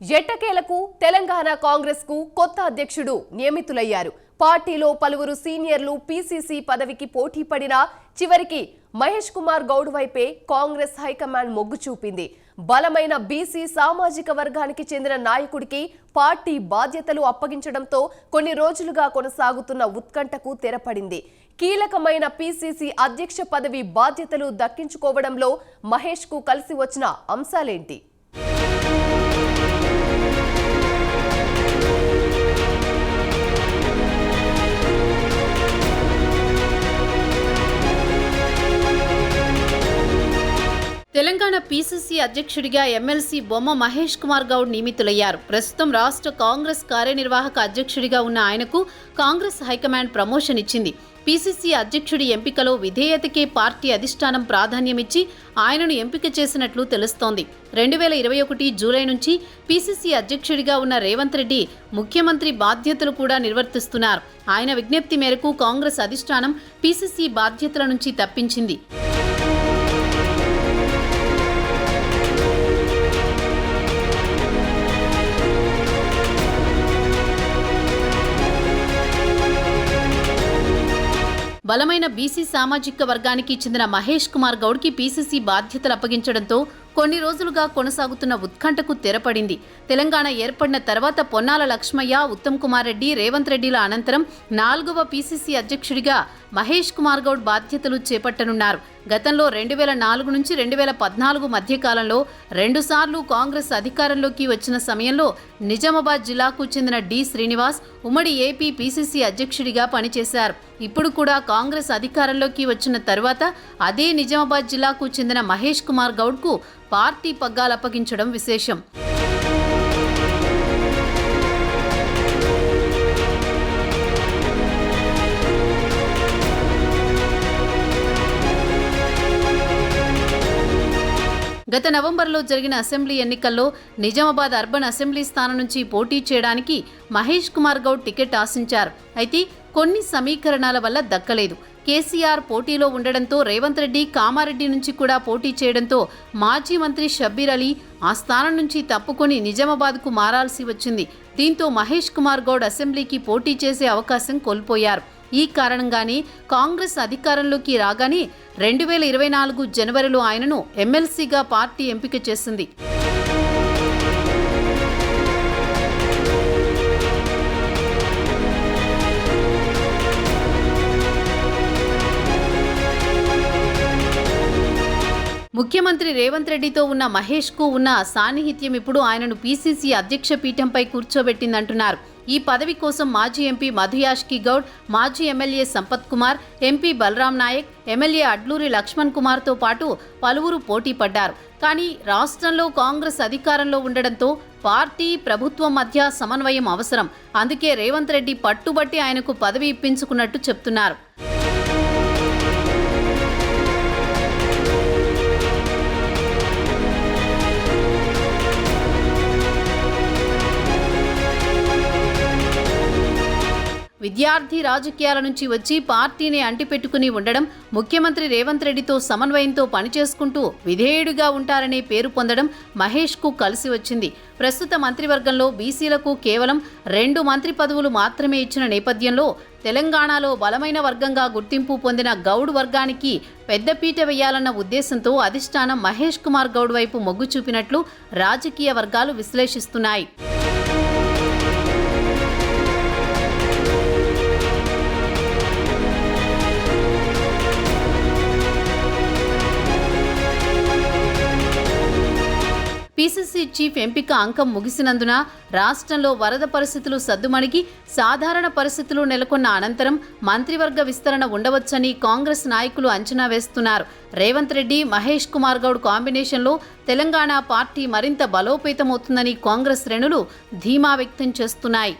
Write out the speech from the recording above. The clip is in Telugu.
ఎట్టకేలకు తెలంగాణ కాంగ్రెస్ కు కొత్త అధ్యక్షుడు నియమితులయ్యారు. పార్టీలో పలువురు సీనియర్లు పీసీసీ పదవికి పోటీ పడినా చివరికి మహేష్ కుమార్ గౌడ్ వైపే కాంగ్రెస్ హైకమాండ్ మొగ్గు చూపింది. బలమైన బీసీ సామాజిక వర్గానికి చెందిన నాయకుడికి పార్టీ బాధ్యతలు అప్పగించడంతో కొన్ని రోజులుగా కొనసాగుతున్న ఉత్కంఠకు తెరపడింది. కీలకమైన పీసీసీ అధ్యక్ష పదవి బాధ్యతలు దక్కించుకోవడంలో మహేష్ కు కలిసి వచ్చిన అంశాలేంటి? తెలంగాణ పీసీసీ అధ్యక్షుడిగా ఎమ్మెల్సీ బొమ్మ మహేష్ కుమార్ గౌడ్ నియమితులయ్యారు. ప్రస్తుతం రాష్ట్ర కాంగ్రెస్ కార్యనిర్వాహక అధ్యక్షుడిగా ఉన్న ఆయనకు కాంగ్రెస్ హైకమాండ్ ప్రమోషన్ ఇచ్చింది. పీసీసీ అధ్యక్షుడి ఎంపికలో విధేయతకే పార్టీ అధిష్టానం ప్రాధాన్యమిచ్చి ఆయనను ఎంపిక చేసినట్లు తెలుస్తోంది. 2021 జూలై నుంచి పీసీసీ అధ్యక్షుడిగా ఉన్న రేవంత్ రెడ్డి ముఖ్యమంత్రి బాధ్యతలు కూడా నిర్వర్తిస్తున్నారు. ఆయన విజ్ఞప్తి మేరకు కాంగ్రెస్ అధిష్టానం పీసీసీ బాధ్యతల నుంచి తప్పించింది. బలమైన బీసీ సామాజిక వర్గానికి చెందిన మహేష్ కుమార్ గౌడ్కి పీసీసీ బాధ్యతలు అప్పగించడంతో కొన్ని రోజులుగా కొనసాగుతున్న ఉత్కంఠకు తెరపడింది. తెలంగాణ ఏర్పడిన తర్వాత పొన్నాల లక్ష్మయ్య, ఉత్తమ్ కుమార్ రెడ్డి, రేవంత్ రెడ్డిల అనంతరం 4వ పీసీసీ అధ్యక్షుడిగా మహేష్ కుమార్ గౌడ్ బాధ్యతలు చేపట్టనున్నారు. గతంలో 2004 నుంచి 2014 మధ్య కాలంలో 2 సార్లు కాంగ్రెస్ అధికారంలోకి వచ్చిన సమయంలో నిజామాబాద్ జిల్లాకు చెందిన డి శ్రీనివాస్ ఉమ్మడి ఏపీ పీసీసీ అధ్యక్షుడిగా పనిచేశారు. ఇప్పుడు కూడా కాంగ్రెస్ అధికారంలోకి వచ్చిన తరువాత అదే నిజామాబాద్ జిల్లాకు చెందిన మహేష్ కుమార్ గౌడ్కు పార్టీ పగ్గాలప్పగించడం విశేషం. గత నవంబర్లో జరిగిన అసెంబ్లీ ఎన్నికల్లో నిజామాబాద్ అర్బన్ అసెంబ్లీ స్థానం నుంచి పోటీ చేయడానికి మహేష్ కుమార్ గౌడ్ టికెట్ ఆశించారు. అయితే కొన్ని సమీకరణాల వల్ల దక్కలేదు. కేసీఆర్ పోటీలో ఉండడంతో రేవంత్ రెడ్డి, కామారెడ్డి నుంచి కూడా పోటీ చేయడంతో మాజీ మంత్రి షబ్బీర్ అలీ ఆ స్థానం నుంచి తప్పుకొని నిజామాబాద్కు మారాల్సి వచ్చింది. దీంతో మహేష్ కుమార్ గౌడ్ అసెంబ్లీకి పోటీ చేసే అవకాశం కోల్పోయారు. ఈ కారణంగానే కాంగ్రెస్ అధికారంలోకి రాగానే 2024 జనవరిలో ఆయనను ఎమ్మెల్సీగా పార్టీ ఎంపిక చేసింది. ముఖ్యమంత్రి రేవంత్ రెడ్డితో ఉన్న మహేష్కు ఉన్న సాన్నిహిత్యం ఇప్పుడు ఆయనను పీసీసీ అధ్యక్ష పీఠంపై కూర్చోబెట్టిందంటున్నారు. ఈ పదవి కోసం మాజీ ఎంపీ మధుయాష్కి గౌడ్, మాజీ MLA Sampath Kumar, MP Balaram Naik, MLA Adluri Laxman కుమార్తో పాటు పలువురు పోటీ పడ్డారు. కానీ రాష్ట్రంలో కాంగ్రెస్ అధికారంలో ఉండడంతో పార్టీ, ప్రభుత్వం మధ్య సమన్వయం అవసరం. అందుకే రేవంత్ రెడ్డి పట్టుబట్టి ఆయనకు పదవి ఇప్పించుకున్నట్టు చెప్తున్నారు. విద్యార్థి రాజకీయాల నుంచి వచ్చి పార్టీని అంటిపెట్టుకుని ఉండడం, ముఖ్యమంత్రి రేవంత్ రెడ్డితో సమన్వయంతో పనిచేసుకుంటూ విధేయుడిగా ఉంటారనే పేరు పొందడం మహేష్కు కలిసి వచ్చింది. ప్రస్తుత మంత్రివర్గంలో బీసీలకు కేవలం 2 మంత్రి పదవులు మాత్రమే ఇచ్చిన నేపథ్యంలో తెలంగాణలో బలమైన వర్గంగా గుర్తింపు పొందిన గౌడ్ వర్గానికి పెద్దపీట వేయాలన్న ఉద్దేశంతో అధిష్టానం మహేష్ కుమార్ గౌడ్ వైపు మొగ్గు చూపినట్లు రాజకీయ వర్గాలు విశ్లేషిస్తున్నాయి. పీసీసీ చీఫ్ ఎంపిక అంకం ముగిసినందున రాష్ట్రంలో వరద పరిస్థితులు సద్దుమణిగి సాధారణ పరిస్థితులు నెలకొన్న అనంతరం మంత్రివర్గ విస్తరణ ఉండవచ్చని కాంగ్రెస్ నాయకులు అంచనా వేస్తున్నారు. రేవంత్ రెడ్డి, మహేష్ కుమార్ గౌడ్ కాంబినేషన్లో తెలంగాణ పార్టీ మరింత బలోపేతమవుతుందని కాంగ్రెస్ శ్రేణులు ధీమా వ్యక్తం చేస్తున్నాయి.